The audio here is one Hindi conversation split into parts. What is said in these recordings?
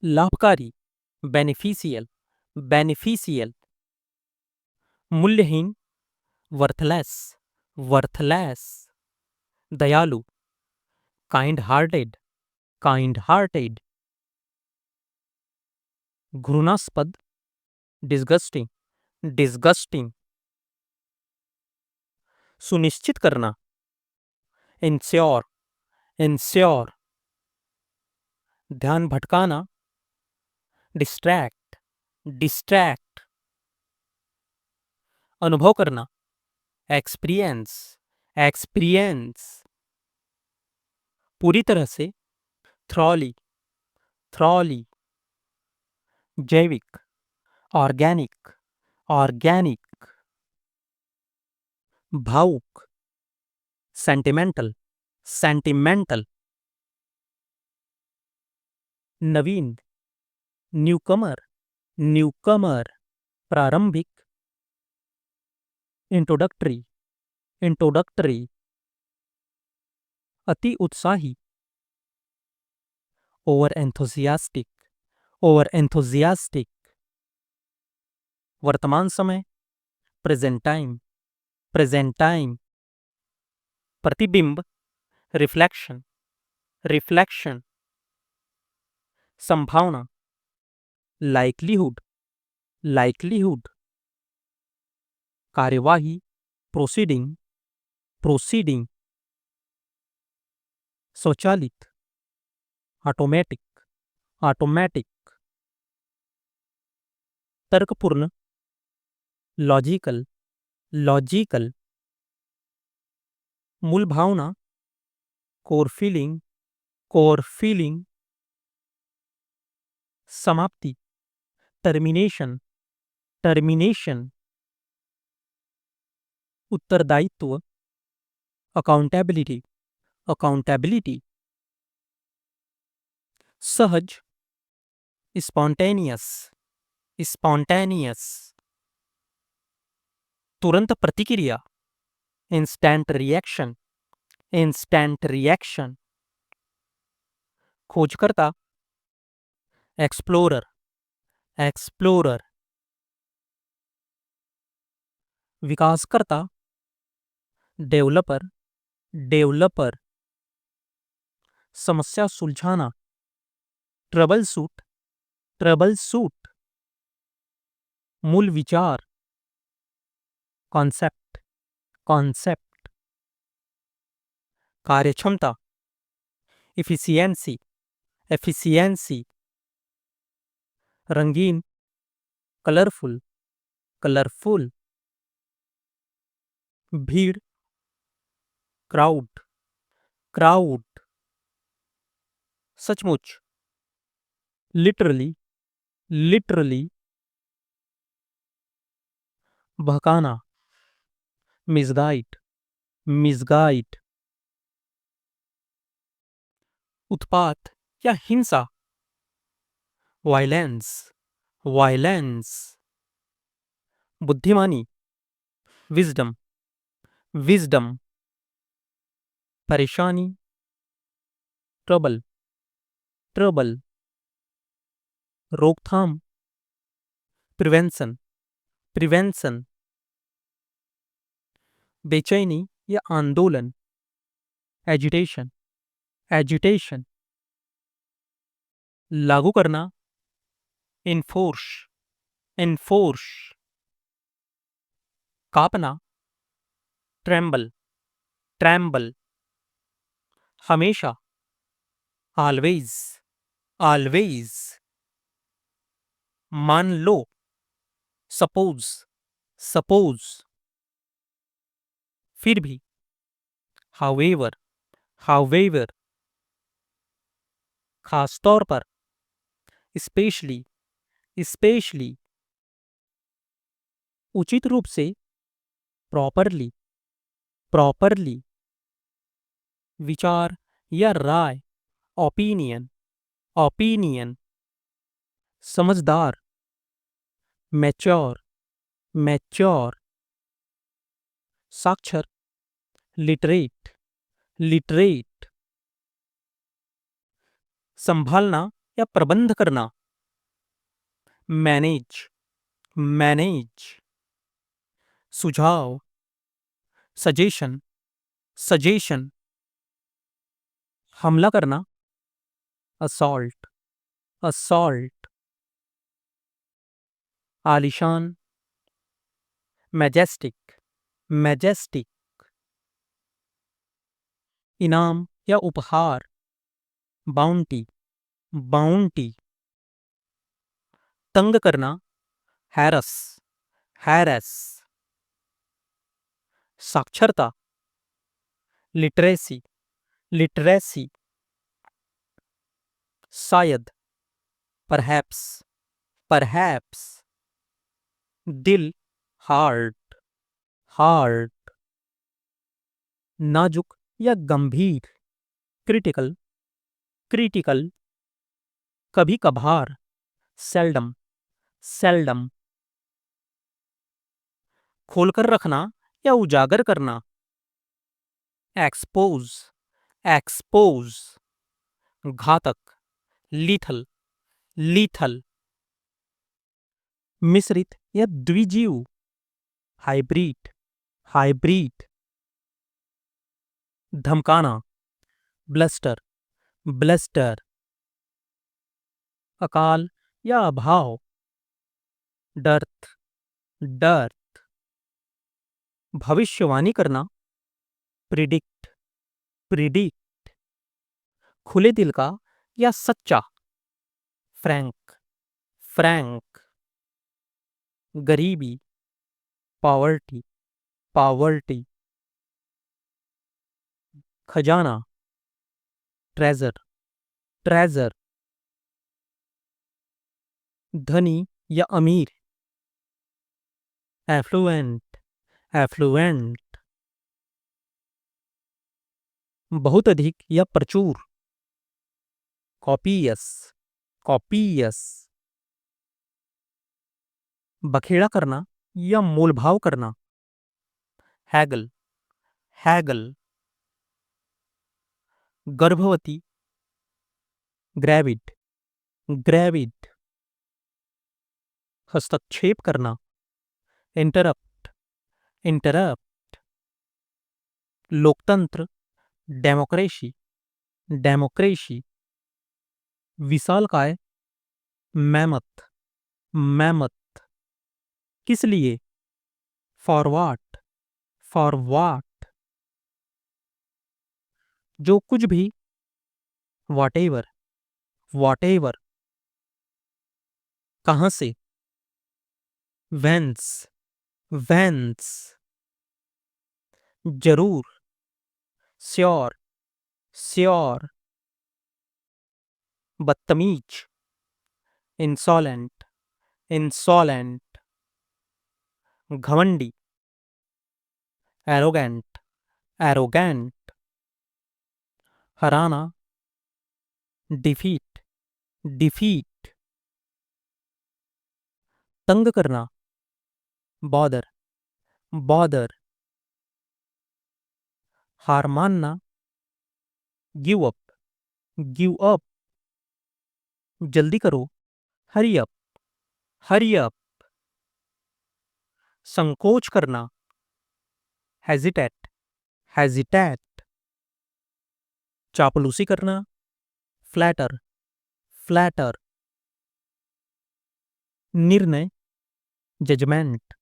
लाभकारी, बेनिफिशियल, बेनिफिशियल। मूल्यहीन, वर्थलेस, वर्थलेस। दयालु, काइंड हार्टेड, काइंड हार्टेड। घृणास्पद, डिस्गस्टिंग, डिस्गस्टिंग। सुनिश्चित करना, इंश्योर, इंश्योर। ध्यान भटकाना, डिस्ट्रैक्ट, डिस्ट्रैक्ट। अनुभव करना, एक्सपीरियंस, एक्सपीरियंस। पूरी तरह से, थ्रॉली, थ्रॉली। जैविक, ऑर्गेनिक, ऑर्गेनिक। भावुक, सेंटिमेंटल, सेंटिमेंटल। नवीन, न्यूकमर, न्यूकमर। प्रारंभिक, इंट्रोडक्टरी, इंट्रोडक्टरी। अति उत्साही, ओवर एंथुसियास्टिक, ओवर एंथुसियास्टिक। वर्तमान समय, प्रेजेंट टाइम, प्रेजेंट टाइम। प्रतिबिंब, रिफ्लेक्शन, रिफ्लेक्शन। संभावना, लाइक्लीहुड, लाइक्लीहुड। कार्यवाही, प्रोसीडिंग, प्रोसीडिंग। स्वचालित, ऑटोमेटिक, ऑटोमेटिक। तर्कपूर्ण, लॉजिकल, लॉजिकल। मूल भावना, कोर फीलिंग, कोर फीलिंग। समाप्ति, टर्मिनेशन, टर्मिनेशन। उत्तरदायित्व, अकाउंटेबिलिटी, अकाउंटेबिलिटी। सहज, स्पॉन्टेनियस, स्पॉन्टेनियस। तुरंत प्रतिक्रिया, इंस्टेंट रिएक्शन, इंस्टेंट रिएक्शन। खोजकर्ता, एक्सप्लोरर, एक्सप्लोरर। विकासकर्ता, डेवलपर, डेवलपर। समस्या सुलझाना, ट्रबल सूट, ट्रबल सूट। मूल विचार, कॉन्सेप्ट, कॉन्सेप्ट। कार्यक्षमता, इफिशियंसी, एफिशिएंसी। रंगीन, कलरफुल, कलरफुल। भीड़, क्राउड, क्राउड। सचमुच, लिटरली, लिटरली। भकाना, मिसगाइड, मिसगाइड। उत्पात या हिंसा, वायलेंस, वायलेंस। बुद्धिमानी, विजडम, विजडम। परेशानी, ट्रबल, ट्रबल। रोकथाम, प्रिवेंशन, प्रिवेंशन। बेचैनी या आंदोलन, एजिटेशन, एजिटेशन। लागू करना, इन्फोर्स, इन्फोर्स। कांपना, ट्रेम्बल, ट्रेम्बल। हमेशा, ऑलवेज, ऑलवेज। मान लो, सपोज, सपोज। फिर भी, हाउएवर, हाउएवर। खासतौर पर, स्पेशली, स्पेशली। उचित रूप से, प्रॉपरली, प्रॉपरली। विचार या राय, ओपिनियन, ओपिनियन। समझदार, मैच्योर, मैच्योर। साक्षर, लिटरेट, लिटरेट। संभालना, या प्रबंध करना। Manage, manage. सुझाव, सजेशन, सजेशन। हमला करना। Assault, assault. आलिशान, मैजेस्टिक, मैजेस्टिक। इनाम या उपहार। Bounty, bounty. तंग करना। Harass, harass. साक्षरता। Literacy, literacy. शायद, परहैप्स, परहैप्स। दिल, हार्ट, हार्ट। नाजुक या गंभीर। Critical, critical. कभी कभार। Seldom, seldom. खोलकर रखना या उजागर करना। Expose, expose. घातक, लीथल, लीथल। मिश्रित या द्विजीव। Hybrid, hybrid. धमकाना। Bluster, bluster. अकाल या अभाव। Dearth, dearth. भविष्यवाणी करना। Predict, predict. खुले दिल का या सच्चा। Frank, frank. गरीबी, पॉवर्टी, पॉवर्टी। खजाना, ट्रेजर, ट्रेजर। धनी या अमीर। Affluent, affluent. बहुत अधिक या प्रचुर। Copious, copious. बखेड़ा करना या मोलभाव करना। Haggle, haggle. गर्भवती, ग्रेविड, ग्रेविड। हस्तक्षेप करना। Interrupt, interrupt. लोकतंत्र, डेमोक्रेसी, डेमोक्रेसी। विशालकाय, मैमथ, मैमथ। किस लिए। Forward, forward. जो कुछ भी। Whatever, whatever. कहां से। Whence, whence. जरूर, श्योर, श्योर। बदतमीज, इंसॉलेंट, इंसॉलेंट। घमंडी, एरोगेंट, एरोगेंट। हराना, डिफीट, डिफीट। तंग करना। Bother, bother. हार मानना। Give up, give up. जल्दी करो। Hurry up, hurry up. संकोच करना। Hesitate, hesitate. चापलूसी करना। Flatter, flatter. निर्णय, जजमेंट,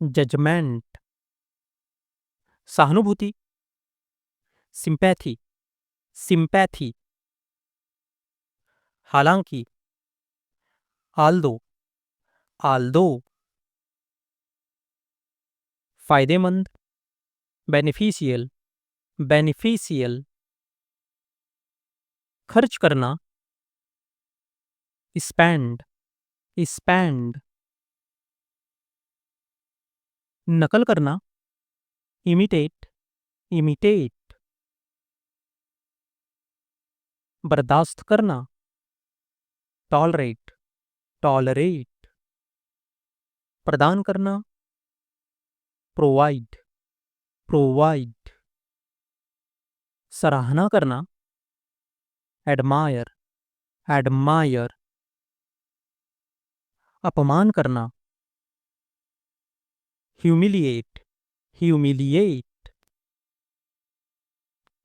जजमेंट। सहानुभूति, सिंपैथी, सिंपैथी। हालांकि, आल्दो, आल्दो। फायदेमंद, बेनिफिशियल, बेनिफिशियल। खर्च करना। Spend, spend. नकल करना। Imitate, imitate. बर्दाश्त करना। Tolerate, tolerate. प्रदान करना। Provide, provide. सराहना करना। एडमायर, एडमायर, अपमान करना, ह्यूमिलिएट, ह्यूमिलिएट,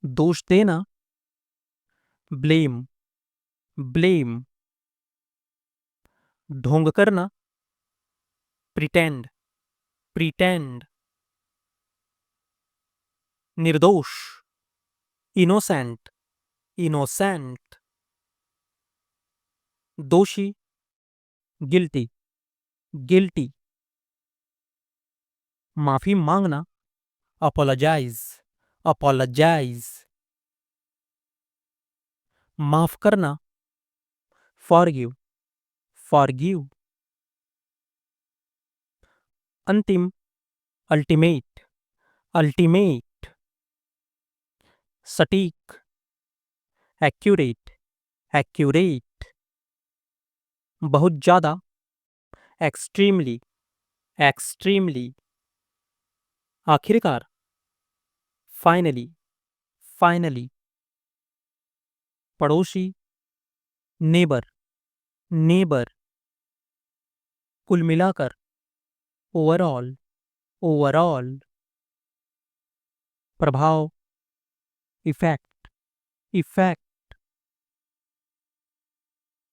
दोष देना, ब्लेम, ब्लेम, ढोंग करना, प्रिटेंड, प्रिटेंड, निर्दोष, इनोसेंट, इनोसेंट, दोषी, गिल्टी, गिल्टी, माफी मांगना, अपोलोजाइज, अपोलोजाइज, माफ करना, फॉरगिव, फॉरगिव, अंतिम, अल्टीमेट, अल्टीमेट, सटीक, एक्यूरेट, एक्यूरेट, बहुत ज्यादा, एक्सट्रीमली, एक्सट्रीमली, आखिरकार, फाइनली, फाइनली, पड़ोसी, नेबर, नेबर, कुल मिलाकर, ओवरऑल, ओवरऑल, प्रभाव, इफेक्ट, इफेक्ट,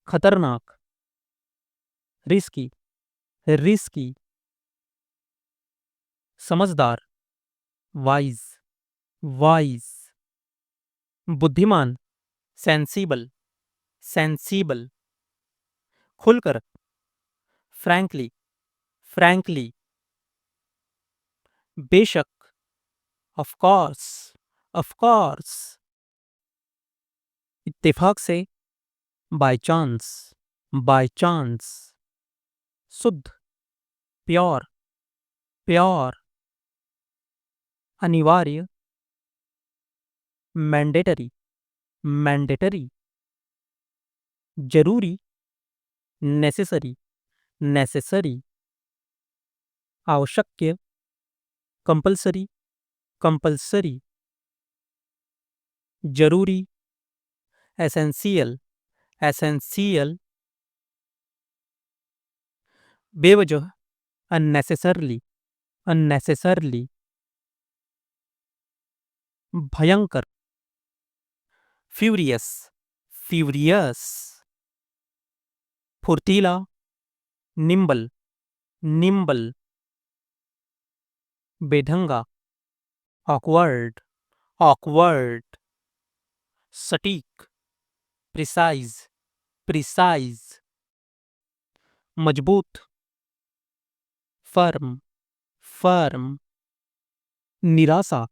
खतरनाक, रिस्की, रिस्की, समझदार, वाइज, वाइज, बुद्धिमान, सेंसिबल, सेंसिबल, खुलकर, फ्रैंकली, फ्रैंकली, बेशक, ऑफ कोर्स, ऑफ कोर्स, इत्तेफाक से, बाय चांस, बाय चांस, शुद्ध, प्योर, प्योर, अनिवार्य, मैंडेटरी, मैंडेटरी, जरूरी, नेसेसरी, नेसेसरी, आवश्यक, कंपल्सरी, कंपल्सरी, जरूरी, एसेंशियल, एसेंशियल, बेवजह, अननेसेसरली, अननेसेसरली, भयंकर, फ्यूरियस, फ्यूरियस, फुर्तीला, निम्बल, निम्बल, बेढंगा, ऑकवर्ड, ऑकवर्ड, सटीक, प्रिसाइज, प्रिसाइज, मजबूत, फर्म, फर्म, निराशा,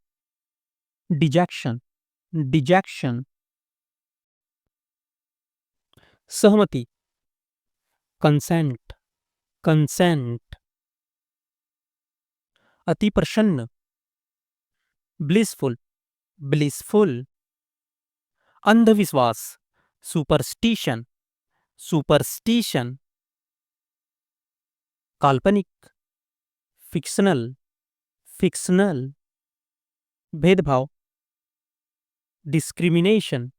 डिजेक्शन, डिजेक्शन, सहमति, कंसेंट, कंसेंट, अति प्रसन्न, ब्लिसफुल, ब्लिसफुल, अंधविश्वास, सुपरस्टिशन, सुपरस्टिशन, काल्पनिक, फिक्शनल, फिक्शनल, भेदभाव, डिस्क्रिमिनेशन,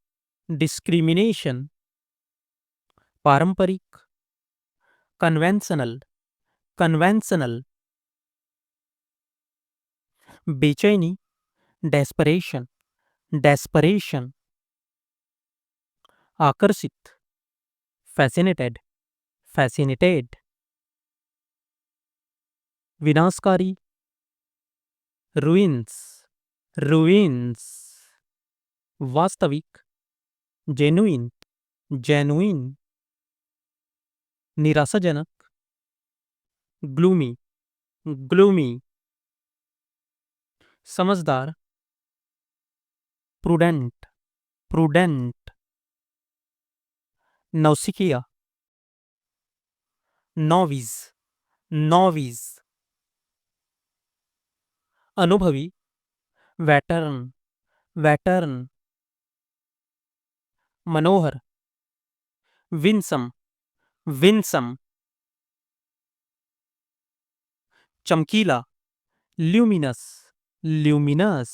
डिस्क्रिमिनेशन, पारंपरिक, कन्वेंशनल, कन्वेंशनल, बेचैनी, डेस्परेशन, डेस्परेशन, आकर्षित, फैसिनेटेड, फैसिनेटेड, विनाशकारी, रुइंस, रुइंस, वास्तविक, जेनुइन, जेनुइन, निराशाजनक, ग्लूमी, ग्लूमी, समझदार, प्रूडेंट, प्रूडेंट, नौसिखिया, नॉविस, नॉविस, अनुभवी, वेटर्न, वेटर्न, मनोहर, विंसम, विंसम, चमकीला, ल्यूमिनस, ल्यूमिनस,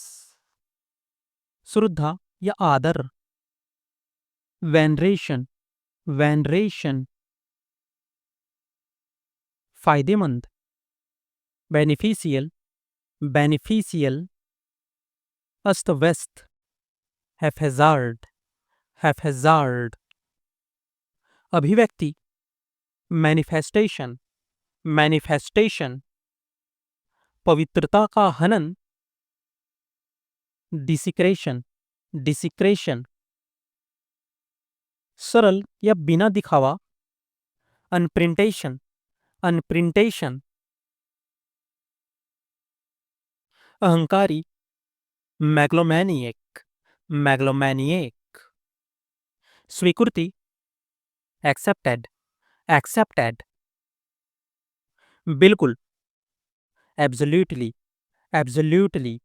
श्रद्धा या आदर, वेनरेशन, वेनरेशन, फायदेमंद, बेनिफिशियल, बेनिफिशियल, अस्त व्यस्त, हैफेजार्ड, हैफेजार्ड, अभिव्यक्ति, मैनिफेस्टेशन, मैनिफेस्टेशन, पवित्रता का हनन, डिसिक्रेशन, डिसिक्रेशन, सरल या बिना दिखावा, अनप्रिंटेशन, अनप्रिंटेशन, अहंकारी, मैग्लोमैनिएक, मैग्लोमैनिएक, स्वीकृति, एक्सेप्टेड, एक्सेप्टेड, बिल्कुल, एब्सोल्यूटली, एब्सोल्यूटली,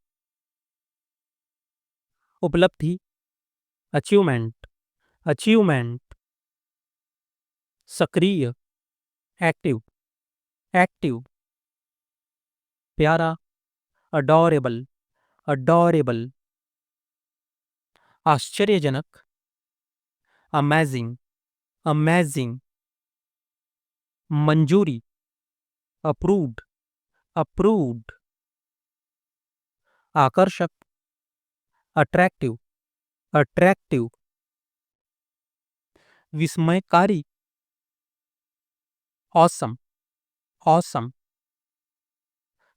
उपलब्धि, अचीवमेंट, अचीवमेंट, सक्रिय, एक्टिव, एक्टिव, प्यारा, अडोरेबल, अडोरेबल, आश्चर्यजनक, अमेजिंग, अमेजिंग, मंजूरी, अप्रूव्ड, अप्रूव्ड, आकर्षक, अट्रैक्टिव, अट्रैक्टिव, विस्मयकारी, ऑसम, ऑसम,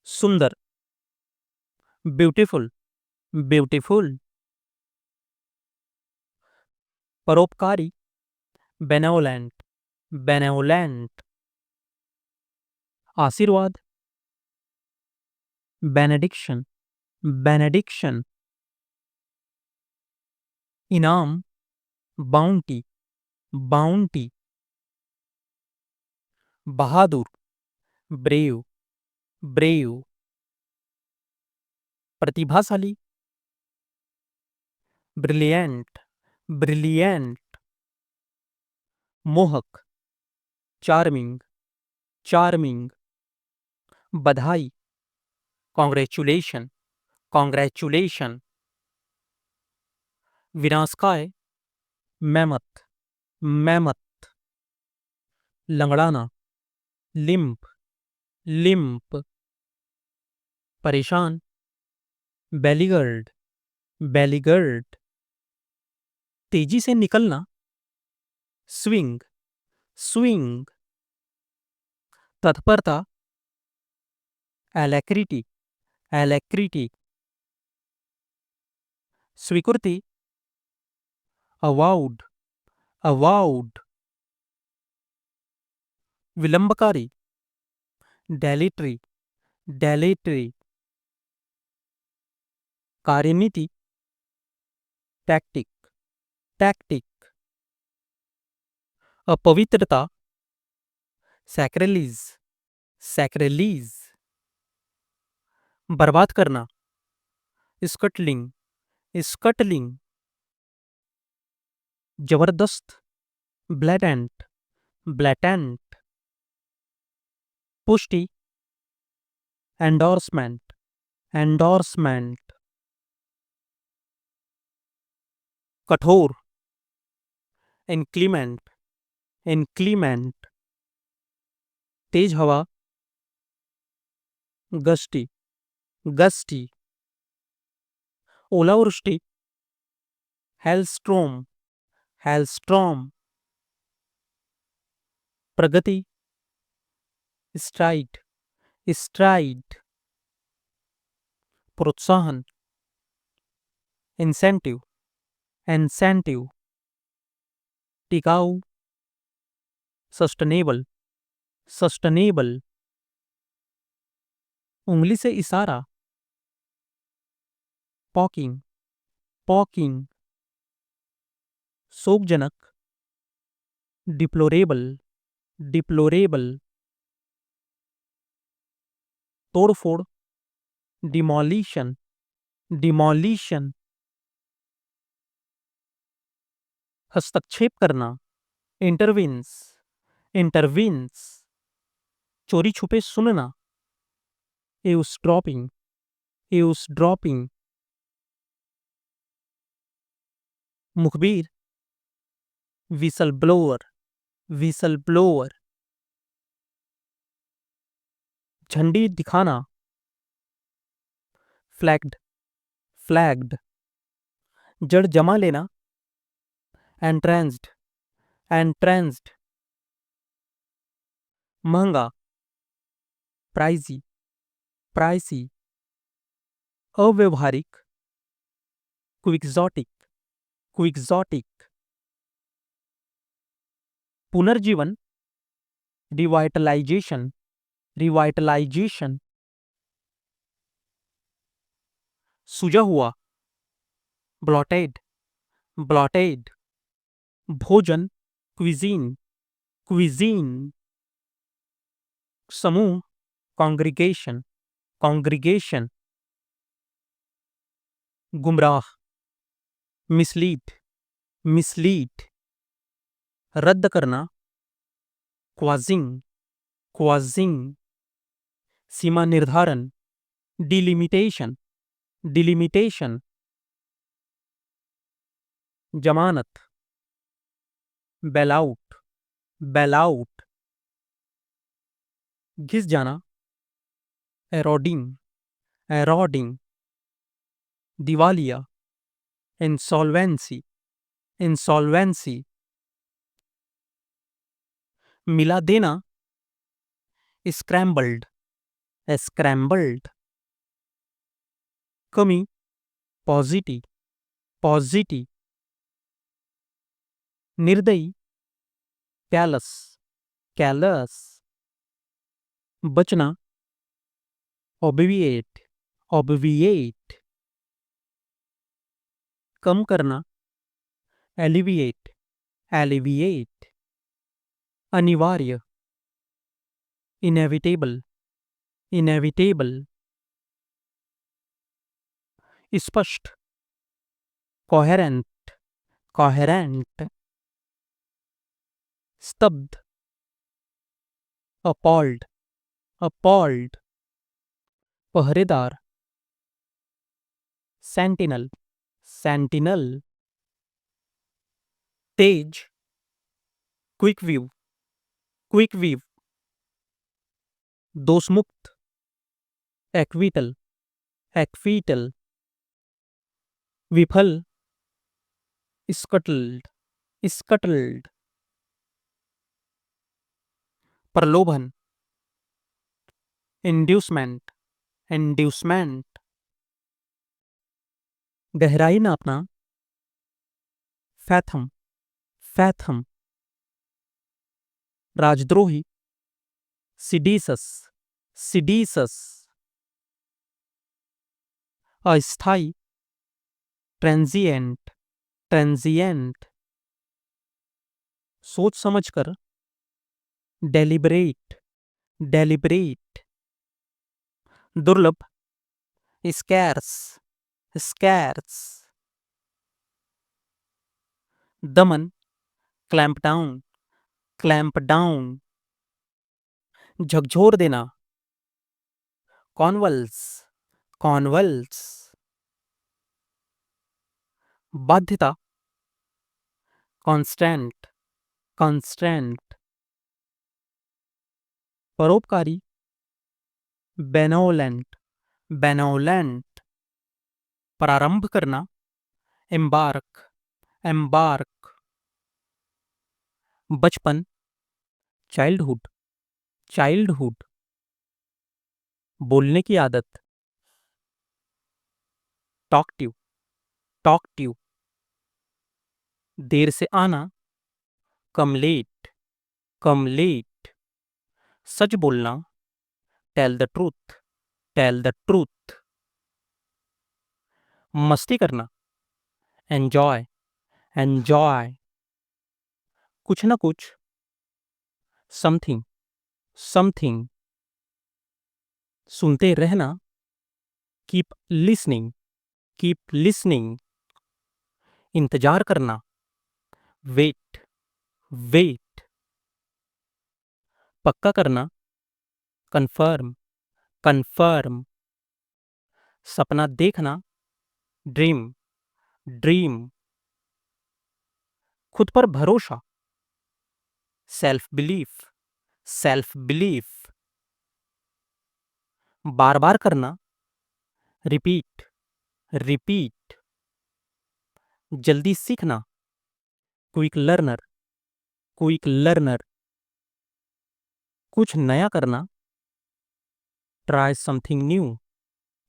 सुंदर, ब्यूटीफुल, ब्यूटीफुल, परोपकारी, बेनेवोलेंट, बेनेवोलेंट, आशीर्वाद, बेनेडिक्शन, बेनेडिक्शन, इनाम, बाउंटी, बाउंटी, बहादुर, ब्रेव, ब्रेव, प्रतिभाशाली, ब्रिलियंट, ब्रिलियंट, मोहक, चार्मिंग, चार्मिंग, बधाई, कॉन्ग्रेचुलेशन, कॉन्ग्रेचुलेशन, विनाशकाय, मैमथ, मैमथ, लंगड़ाना, लिम्प, लिम्प, परेशान, बेलीगर्ड, बेलीगर्ड, तेजी से निकलना, स्विंग, स्विंग, तत्परता, एलेक्रिटी, एलेक्रिटी, स्वीकृति, अवाउड, अवाउड, विलंबकारी, डेलिटरी, डेलिटरी, कार्यनीति, टैक्टिक, टैक्टिक, अपवित्रता, सैक्रिलीज, सैक्रिलीज, बर्बाद करना, स्कटलिंग, स्कटलिंग, जबरदस्त, ब्लैटेंट, ब्लैटेंट, पुष्टि, एंडोर्समेंट, एंडोर्समेंट, कठोर, इंक्लीमेंट, इंक्लीमेंट, तेज हवा, गस्टी, गस्टी, ओलावृष्टि, हेलस्ट्रोम, हेलस्ट्रोम, प्रगति, स्ट्राइड, स्ट्राइड, प्रोत्साहन, इंसेंटिव, इंसेंटिव, टिकाऊ, सस्टेनेबल, सस्टेनेबल, उंगली से इशारा, पॉकिंग, पॉकिंग, शोकजनक, डिप्लोरेबल, डिप्लोरेबल, तोड़फोड़, डिमोलिशन, डिमोलिशन, हस्तक्षेप करना, इंटरविन्स, इंटरविन्स, चोरी छुपे सुनना, एवसड्रॉपिंग, एवसड्रॉपिंग, मुखबिर, विसल ब्लोअर, विसल ब्लोअर, झंडी दिखाना, फ्लैग्ड, फ्लैग्ड, जड़ जमा लेना, एंट्रेंस्ड, एंट्रेंस्ड, महंगा, प्राइजी, प्राइसी, अव्यवहारिक, क्विक्सोटिक, क्विक्सोटिक, पुनर्जीवन, रिवाइटलाइजेशन, रिवाइटलाइजेशन, सूजा हुआ, ब्लॉटेड, ब्लॉटेड, भोजन, क्विजीन, क्विजीन, समूह, कॉन्ग्रिगेशन, कॉन्ग्रिगेशन, गुमराह, मिसलीड, मिसलीड, रद्द करना, क्वाजिंग, क्वाजिंग, सीमा निर्धारण, डिलिमिटेशन, डिलिमिटेशन, जमानत, बेलआउट, बेलआउट, घिस जाना, एरोडिंग, एरोडिंग, दिवालिया, इंसॉल्वेंसी, इंसॉल्वेंसी, मिला देना, स्क्रैम्बल्ड, स्क्रैम्बल्ड, कमी, पॉजिटिव, पॉजिटिव, निर्दयी, कैलस, कैलस, बचना, ऑब्विएट, ऑब्विएट, कम करना, एलिविएट, एलिविएट, अनिवार्य, इनेविटेबल, इनेविटेबल, स्पष्ट, कोहेरेंट, कोहेरेंट, स्तब्ध, अपॉल्ड, अपॉल्ड, पहरेदार, सेंटिनल, सेंटिनल, तेज, क्विक व्यू, क्विक व्यू, दोषमुक्त, एक्विटल, एक्विटल, विफल, स्कटल्ड, स्कटल्ड, प्रलोभन, इंड्यूसमेंट, इंड्यूसमेंट, गहराई नापना, फैथम, फैथम, राजद्रोही, सिडीसस, सिडीसस, अस्थाई, ट्रांजिएंट, ट्रांजिएंट, सोच समझकर, डेलिबरेट, डेलिबरेट, दुर्लभ, स्कैर्स, स्कैर्स, दमन, क्लैंप डाउन, क्लैंप डाउन, झकझोर देना, कॉन्वल्स, कॉन्वल्स, बाध्यता, कांस्टेंट, कांस्टेंट, परोपकारी, बेनोलेंट, बेनोलेंट, प्रारंभ करना, एम्बार्क, एम्बार्क, बचपन, चाइल्डहुड, चाइल्डहुड, बोलने की आदत, टॉकटिव, टॉकटिव, देर से आना, कम लेट, कम लेट, सच बोलना, tell the truth, tell the truth, मस्ती करना, एंजॉय, एंजॉय, कुछ ना कुछ, समथिंग, समथिंग, सुनते रहना, कीप लिसनिंग, कीप लिसनिंग, इंतजार करना, वेट, वेट, पक्का करना, कंफर्म, कंफर्म, सपना देखना, ड्रीम, ड्रीम, खुद पर भरोसा, सेल्फ बिलीफ, सेल्फ बिलीफ। बार बार करना, रिपीट, रिपीट। जल्दी सीखना, क्विक लर्नर, क्विक लर्नर। कुछ नया करना, try something new,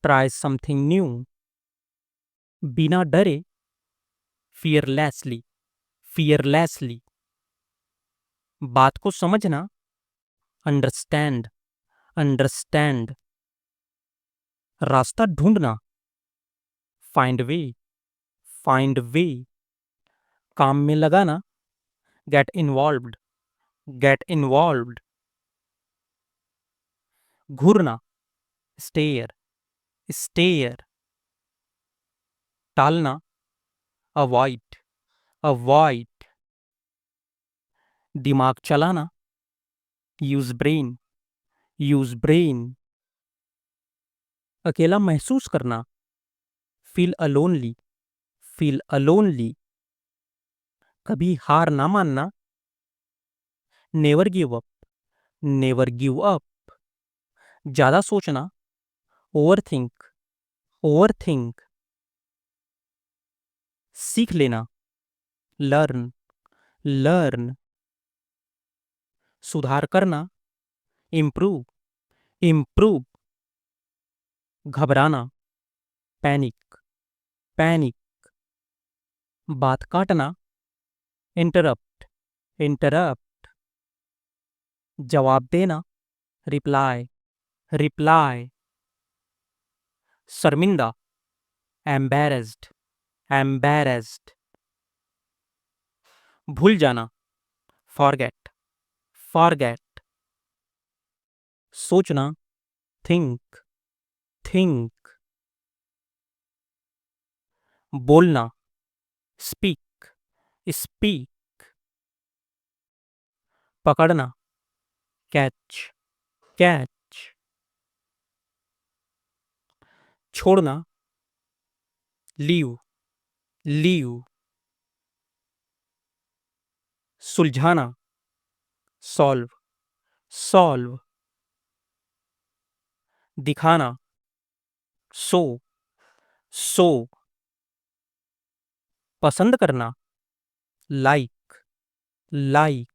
try something new. बिना डरे, फियरलेसली, फियरलेसली। बात को समझना, अंडरस्टैंड, अंडरस्टैंड। रास्ता ढूंढना, फाइंड वे, फाइंड वे। काम में लगाना, गेट इन्वॉल्व्ड, गेट इन्वॉल्व्ड। घूरना, स्टेयर, स्टेयर। टालना, अवॉइड, अवॉइड। दिमाग चलाना, यूज ब्रेन, यूज ब्रेन। अकेला महसूस करना, फील अलोनली, फील अलोनली। कभी हार ना मानना, never give up, never give up. ज्यादा सोचना, ओवर थिंक, ओवर थिंक। सीख लेना, लर्न, लर्न। सुधार करना, इम्प्रूव, इम्प्रूव। घबराना, पैनिक, पैनिक। बात काटना, इंटरप्ट, इंटरप्ट। जवाब देना, रिप्लाई, रिप्लाई। शर्मिंदा, एम्बेरस्ड, एम्बेरस्ड। भूल जाना, फॉरगेट, फॉरगेट। सोचना, थिंक, थिंक। बोलना, स्पीक, स्पीक। पकड़ना, कैच, कैच। छोड़ना, लीव, लीव। सुलझाना, सॉल्व, सॉल्व। दिखाना, शो, शो। पसंद करना, लाइक, लाइक।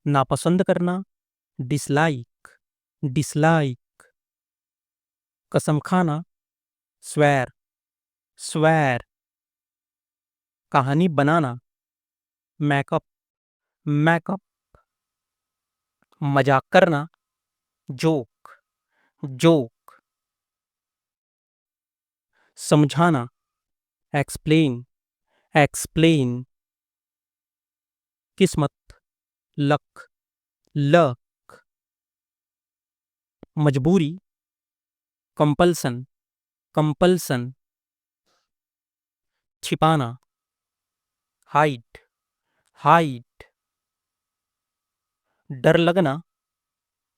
नापसंद करना, डिसलाइक, डिसलाइक। कसम खाना, स्वेर, स्वेर। कहानी बनाना, मैकअप, मैकअप। मजाक करना, जोक, जोक। समझाना, एक्सप्लेन, एक्सप्लेन। किस्मत, लक, लक। मजबूरी, कंपल्सन, कंपल्सन। छिपाना, हाइड, हाइड। डर लगना,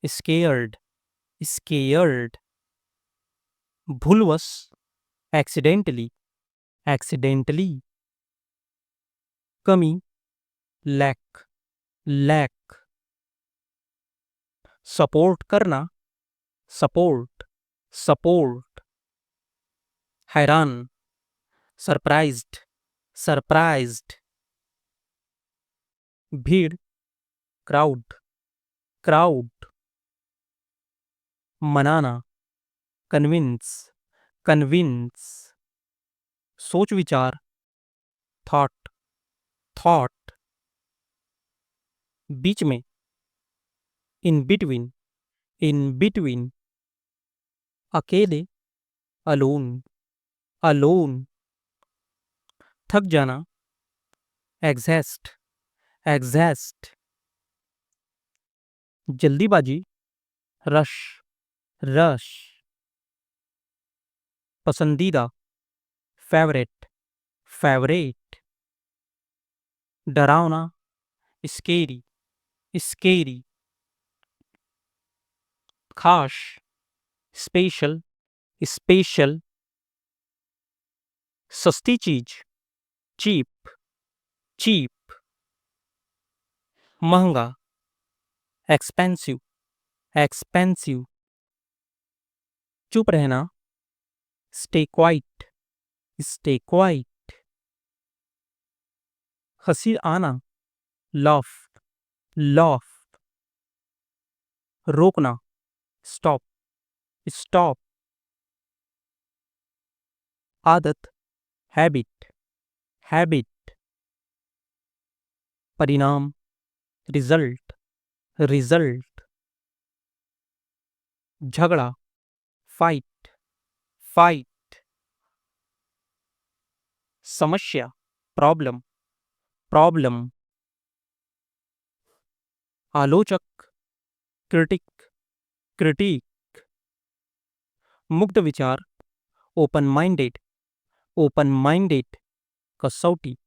स्केयर्ड, स्केयर्ड। भूलवश, एक्सीडेंटली, एक्सीडेंटली। कमी, लैक, लैक। सपोर्ट करना, सपोर्ट, सपोर्ट। हैरान, सरप्राइज्ड, सरप्राइज्ड। भीड़, क्राउड, क्राउड। मनाना, कन्विंस, कन्विंस। सोच विचार, थॉट, थॉट। बीच में, इन बिटवीन, इन बिटवीन। अकेले, अलोन, अलोन। थक जाना, एग्जैस्ट, एग्जैस्ट। जल्दीबाजी, रश, रश। पसंदीदा, फेवरेट, फेवरेट। डरावना, स्केरी, स्केरी। खास, स्पेशल, स्पेशल। सस्ती चीज, चीप, चीप। महंगा, एक्सपेंसिव, एक्सपेंसिव। चुप रहना, स्टे क्वाइट, स्टे क्वाइट। हंसी आना, लॉफ, लॉफ। रोकना, स्टॉप, स्टॉप। आदत, हैबिट, हैबिट। परिणाम, रिजल्ट, रिजल्ट। झगड़ा, फाइट, फाइट। समस्या, प्रॉब्लम, प्रॉब्लम। आलोचक, क्रिटिक, क्रिटिक। मुक्त विचार, ओपन माइंडेड, ओपन माइंडेड। कसौटी,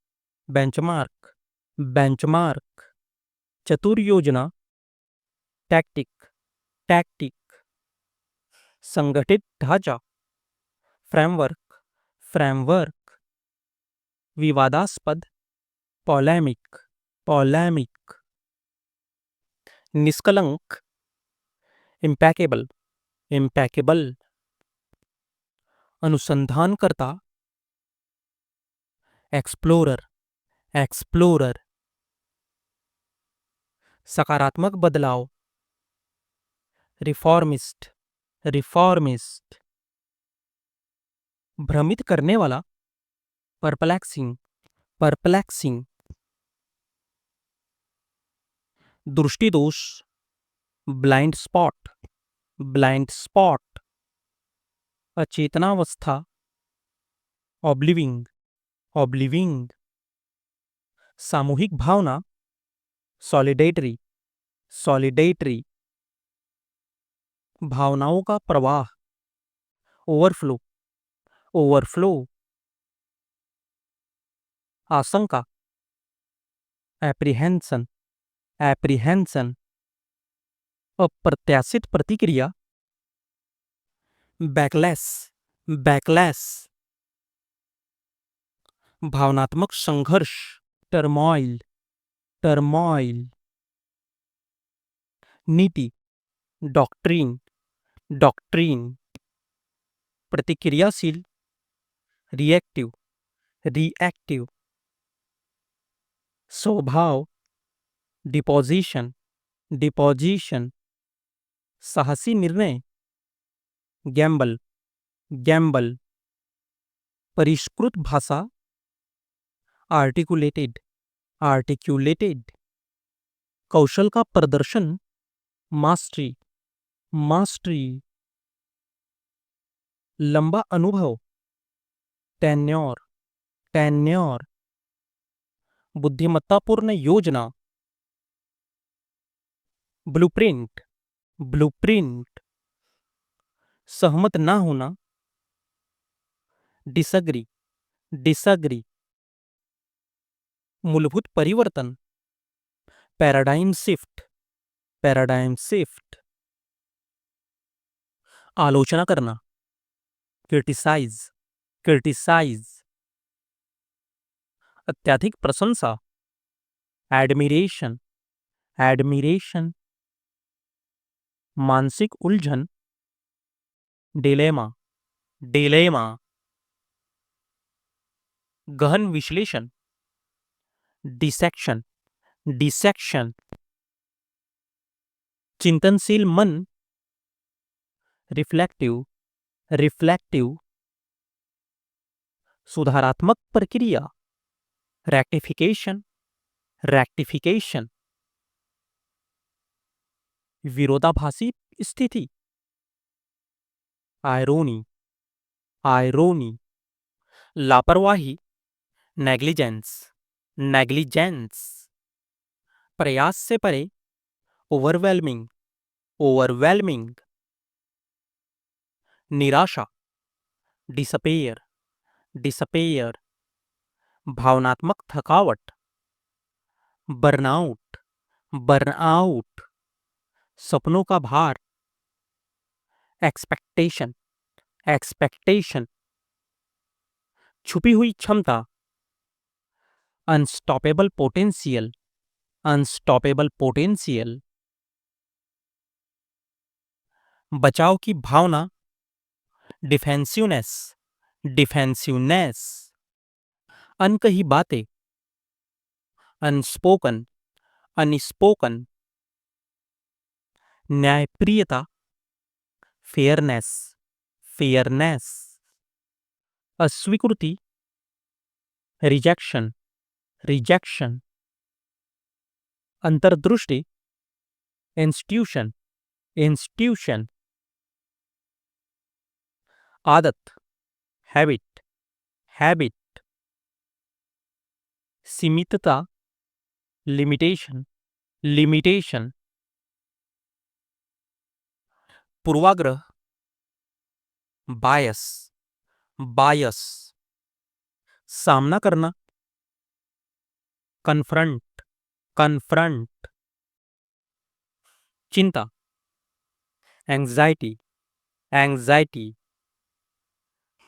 बेंचमार्क, बेंचमार्क। चतुर योजना, टैक्टिक, टैक्टिक। संगठित ढांचा, फ्रेमवर्क, फ्रेमवर्क। विवादास्पद, पोलेमिक, पोलेमिक। निष्कलंक, इम्पैकेबल, इम्पैकेबल। अनुसंधानकर्ता, एक्सप्लोरर, एक्सप्लोरर। सकारात्मक बदलाव, रिफॉर्मिस्ट, रिफॉर्मिस्ट। भ्रमित करने वाला, परप्लेक्सिंग, परप्लेक्सिंग। दृष्टि दोष, ब्लाइंड स्पॉट, ब्लाइंड स्पॉट। अचेतनावस्था, ऑब्लिविंग, ऑब्लिविंग। सामूहिक भावना, सॉलिडेटरी, सॉलिडेटरी। भावनाओं का प्रवाह, ओवरफ्लो, ओवरफ्लो। आशंका, एप्रीहेंशन, एप्रीहेंशन। अप्रत्याशित प्रतिक्रिया, बैकलैश, बैकलैश। भावनात्मक संघर्ष, टर्मोइल, टर्मोइल। नीति, डॉक्ट्रीन, डॉक्ट्रीन। प्रतिक्रियाशील, रिएक्टिव, रिएक्टिव। स्वभाव, डिपोजिशन, डिपोजिशन। साहसी निर्णय, गैम्बल, गैम्बल। परिष्कृत भाषा, आर्टिकुलेटेड, आर्टिक्यूलेटेड। कौशल का प्रदर्शन, मास्टरी, मास्टरी। लंबा अनुभव, टेन्योर, टेन्योर। बुद्धिमत्तापूर्ण योजना, ब्लूप्रिंट, ब्लूप्रिंट। सहमत ना होना, डिसग्री, डिसग्री। मूलभूत परिवर्तन, पैराडाइम शिफ्ट, पैराडाइम शिफ्ट। आलोचना करना, क्रिटिसाइज, क्रिटिसाइज। अत्यधिक प्रशंसा, एडमिरेशन, एडमिरेशन। मानसिक उलझन, डिलेमा, डिलेमा। गहन विश्लेषण, डिसेक्शन, डिसेक्शन। चिंतनशील मन, रिफ्लेक्टिव, रिफ्लेक्टिव। सुधारात्मक प्रक्रिया, रेक्टिफिकेशन, रेक्टिफिकेशन। विरोधाभासी स्थिति, आयरोनी, आयरोनी। लापरवाही, नेग्लिजेंस, नेग्लिजेंस। प्रयास से परे, ओवरवेलमिंग, ओवरवेलमिंग। निराशा, डिसपेयर, डिसपेयर। भावनात्मक थकावट, बर्नआउट, बर्नआउट। सपनों का भार, एक्सपेक्टेशन, एक्सपेक्टेशन। छुपी हुई क्षमता, अनस्टॉपेबल पोटेंशियल, अनस्टॉपेबल पोटेंशियल, बचाव की भावना, डिफेंसिवनेस, डिफेंसिवनेस, अनकही बातें, अनस्पोकन, अनस्पोकन, न्यायप्रियता, फेयरनेस, फेयरनेस, अस्वीकृति, रिजेक्शन, रिजेक्शन, अंतर्दृष्टि, इंस्टीट्यूशन, इंस्टीट्यूशन, आदत, हैबिट, हैबिट, सीमितता, लिमिटेशन, लिमिटेशन, पूर्वाग्रह, बायस, बायस, सामना करना, कन्फ्रंट, कन्फ्रंट, चिंता, एंजाइटी, एंजाइटी,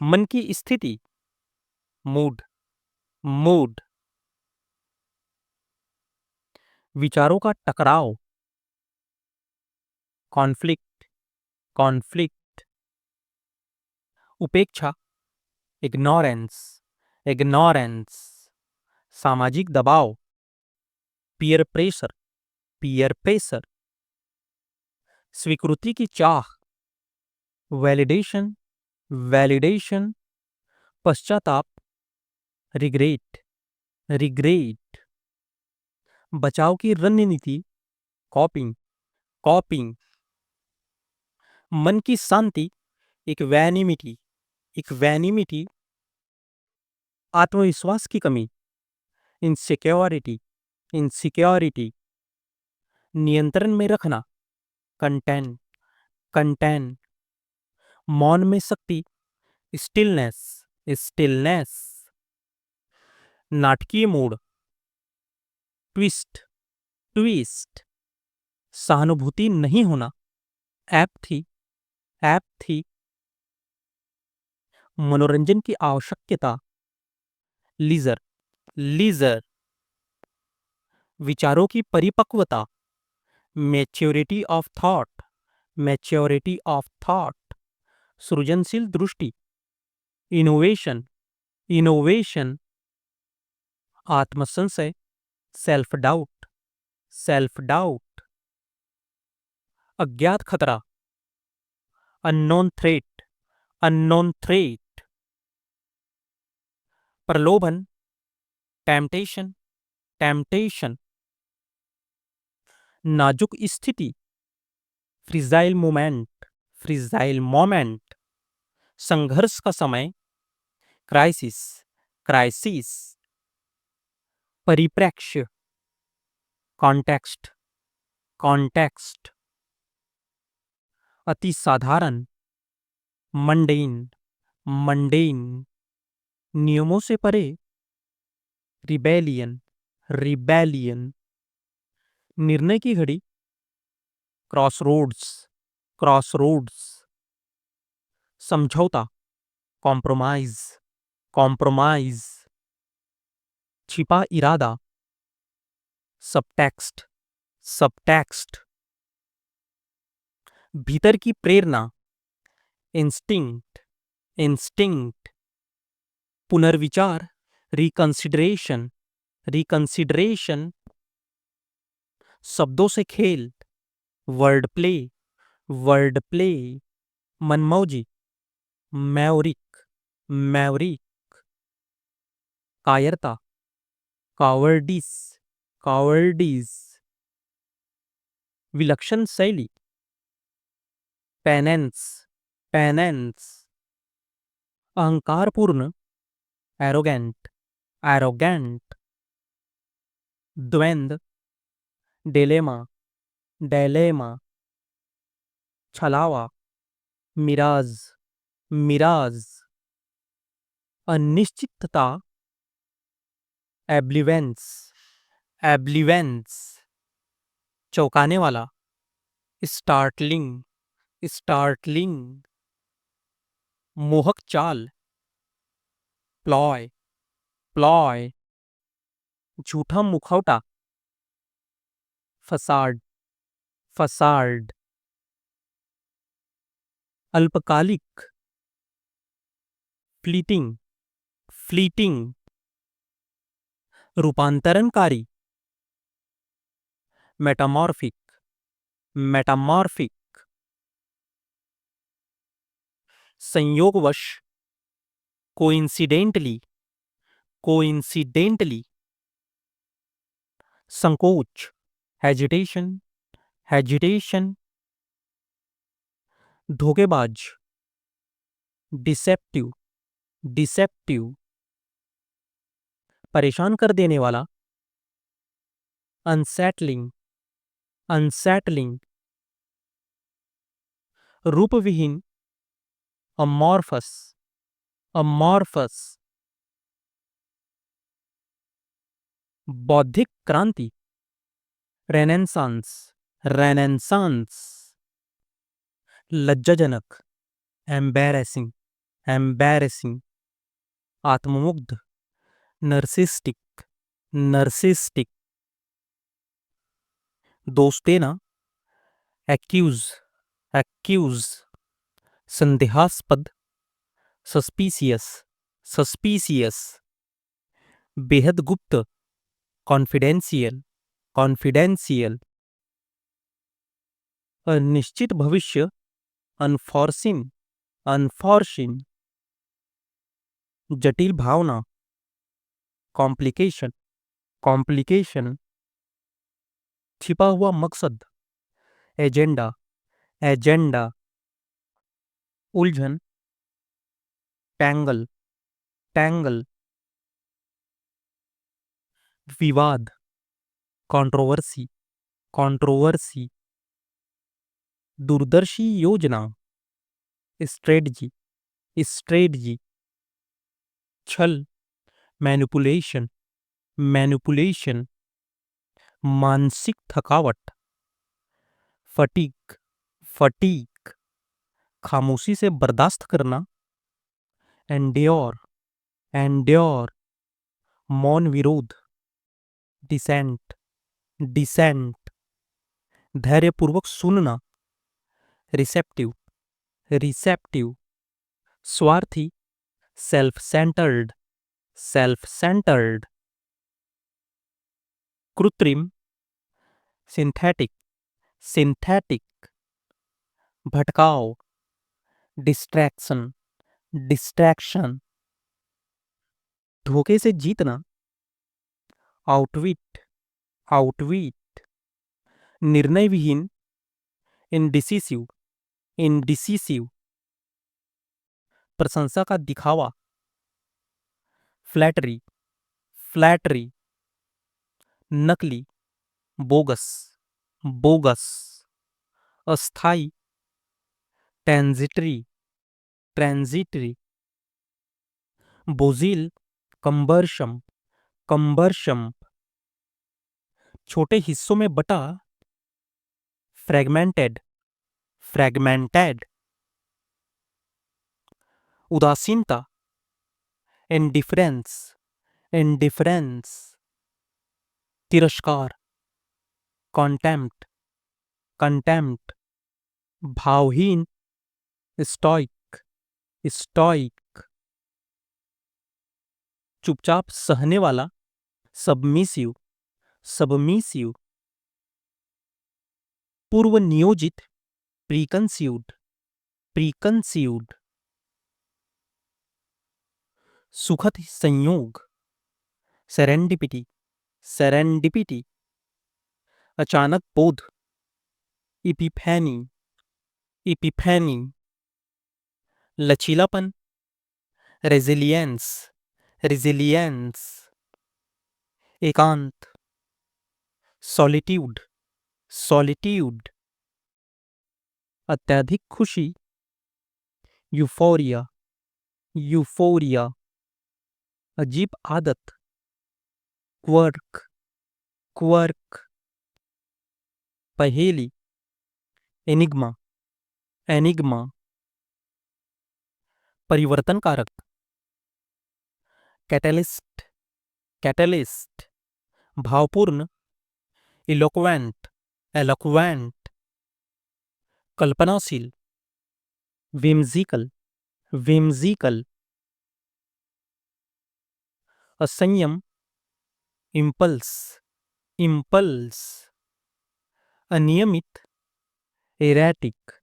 मन की स्थिति, मूड, मूड, विचारों का टकराव, कॉन्फ्लिक्ट, कॉन्फ्लिक्ट, उपेक्षा, इग्नोरेंस, इग्नोरेंस, सामाजिक दबाव, पीयर प्रेशर, पीयर प्रेशर, स्वीकृति की चाह, वैलिडेशन, वैलिडेशन, पश्चाताप, रिग्रेट, रिग्रेट, बचाव की रणनीति, कॉपिंग, कॉपिंग, मन की शांति, इक्वैनिमिटी, इक्वैनिमिटी, आत्मविश्वास की कमी, इनसिक्योरिटी, इनसिक्योरिटी, नियंत्रण में रखना, कंटेन, कंटेन, मौन में शक्ति, स्टिलनेस, स्टिलनेस, नाटकीय मूड, ट्विस्ट, ट्विस्ट, सहानुभूति नहीं होना, एपथी, एपथी, मनोरंजन की आवश्यकता, लीजर, लीजर, विचारों की परिपक्वता, maturity of thought, maturity of thought, सृजनशील दृष्टि, इनोवेशन, इनोवेशन, आत्मसंशय, सेल्फ डाउट, सेल्फ डाउट, अज्ञात खतरा, अननोन थ्रेट, अननोन थ्रेट, प्रलोभन, टेम्पटेशन, टेम्पटेशन, नाजुक स्थिति, फ्रिजाइल मोमेंट, फ्रिजाइल मोमेंट, संघर्ष का समय, क्राइसिस, क्राइसिस, परिप्रेक्ष्य, कॉन्टेक्स्ट, कॉन्टेक्स्ट, अति साधारण, मंडेन, मंडेन, नियमों से परे, रिबेलियन, रिबेलियन, निर्णय की घड़ी, क्रॉसरोड्स, क्रॉसरोड्स, समझौता, कॉम्प्रोमाइज, कॉम्प्रोमाइज, छिपा इरादा, सबटेक्स्ट, सबटेक्स्ट, भीतर की प्रेरणा, इंस्टिंक्ट, इंस्टिंक्ट, पुनर्विचार, रिकंसिडरेशन, रिकंसिडरेशन, शब्दों से खेल, वर्ड प्ले, वर्ड प्ले, मनमौजी, मैवरिक, मैवरिक, कायरता, कावर्डिस, कावर्डिस, विलक्षण शैली, पेनेंस, पेनेंस, अहंकारपूर्ण, एरोगेंट, एरोगेंट, द्वंद्व, डिलेमा, डिलेमा, छलावा, मिराज, मिराज, अनिश्चितता, एब्लिवेंस, एब्लिवेंस, चौंकाने वाला, स्टार्टलिंग, स्टार्टलिंग, मोहक चाल, प्लॉय, प्लॉय, झूठा मुखौटा, फसाड, फसाड, अल्पकालिक, फ्लीटिंग, फ्लीटिंग, रूपांतरणकारी, मेटामॉर्फिक, मेटामॉर्फिक, संयोगवश, कोइंसिडेंटली, कोइंसिडेंटली, संकोच, हेजिटेशन, हेजिटेशन, धोखेबाज, डिसेप्टिव, डिसेप्टिव, परेशान कर देने वाला, अनसेटलिंग, अनसेटलिंग, रूपविहीन, अमॉर्फस, अमॉर्फस, बौद्धिक क्रांति, रेनेसांस, रेनेसांस, लज्जाजनक, एम्बैरेसिंग, एम्बैरेसिंग, आत्ममुग्ध, नर्सिस्टिक, नर्सिस्टिक, दोस्तेना, एक्यूज, एक्यूज, संदेहास्पद, सस्पिशियस, सस्पिशियस, बेहद गुप्त, कॉन्फिडेंशियल, कॉन्फिडेंशियल, अनिश्चित भविष्य, अनफॉर्सिन, अनफॉर्सिन, जटिल भावना, कॉम्प्लिकेशन, कॉम्प्लिकेशन, छिपा हुआ मकसद, एजेंडा, एजेंडा, उलझन, टैंगल, टैंगल, विवाद, कंट्रोवर्सी, कंट्रोवर्सी, दूरदर्शी योजना, स्ट्रेटजी, स्ट्रेटजी, छल, मैनिपुलेशन, मैनिपुलेशन, मानसिक थकावट, फटीक, फटीक, खामोशी से बर्दाश्त करना, एंड्योर, एंड्योर, मौन विरोध, डिसेंट, डिसेंट, धैर्यपूर्वक सुनना, रिसेप्टिव, रिसेप्टिव, स्वार्थी, सेल्फ सेंटर्ड, सेल्फ सेंटर्ड, कृत्रिम, सिंथेटिक, सिंथेटिक, भटकाव, डिस्ट्रैक्शन, डिस्ट्रैक्शन, धोखे से जीतना, आउटविट, आउटविट, निर्णय विहीन, इनडिसिसिव, इनडिसिसिव, प्रशंसा का दिखावा, फ्लैटरी, फ्लैटरी, नकली, बोगस, बोगस, अस्थाई, ट्रांजिटरी, ट्रांजिटरी, बोझिल, कंबर्शम, कंबर्शम, छोटे हिस्सों में बटा, फ्रैगमेंटेड, फ्रैगमेंटेड, उदासीनता, इंडिफरेंस, इंडिफरेंस, तिरस्कार, कॉन्टेम्प्ट, कंटेम्प्ट, भावहीन, स्टॉइक, स्टॉइक, चुपचाप सहने वाला, सबमिसिव, सबमिसिव, पूर्व नियोजित, प्रीकंसीव्ड, प्रीकंसीव्ड, सुखद संयोग, सेरेंडिपिटी, सेरेंडिपिटी, अचानक बोध, इपिफैनी, इपिफैनी, लचीलापन, रेजिलियंस, रेजिलियंस, एकांत, सॉलिट्यूड, सॉलिट्यूड, अत्यधिक खुशी, यूफोरिया, यूफोरिया, अजीब आदत, क्वर्क, क्वर्क, पहेली, एनिग्मा, एनिग्मा, परिवर्तन कारक, कैटलिस्ट, कैटलिस्ट, भावपूर्ण, eloquent, eloquent, कल्पनाशील, whimsical, whimsical, असंयम, impulse, impulse, अनियमित, erratic,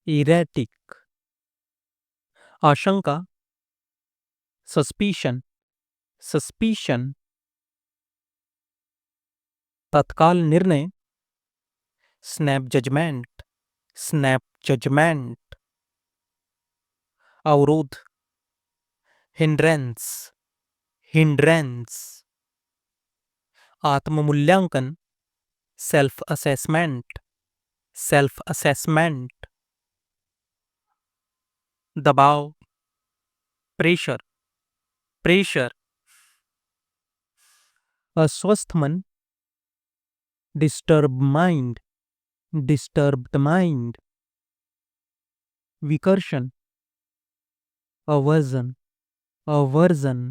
erratic, आशंका, suspicion, suspicion, तत्काल निर्णय, snap judgment, snap judgment, अवरोध, hindrance, hindrance, आत्ममूल्यांकन, सेल्फ असेसमेंट, सेल्फ असेसमेंट, दबाव, प्रेशर, प्रेशर, अस्वस्थ मन, डिस्टर्ब माइंड, डिस्टर्ब्ड माइंड, विकर्षण, अवर्जन, अवर्जन,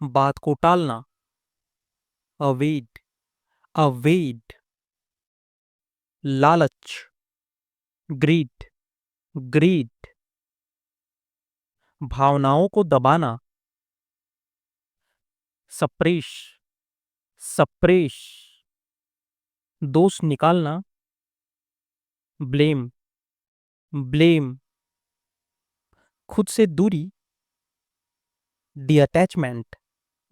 बात को टालना, अवॉइड, अवॉइड, लालच, ग्रीड, ग्रीड, भावनाओं को दबाना, सप्रेश, सप्रेश, दोष निकालना, ब्लेम, ब्लेम, खुद से दूरी, डी-अटैचमेंट,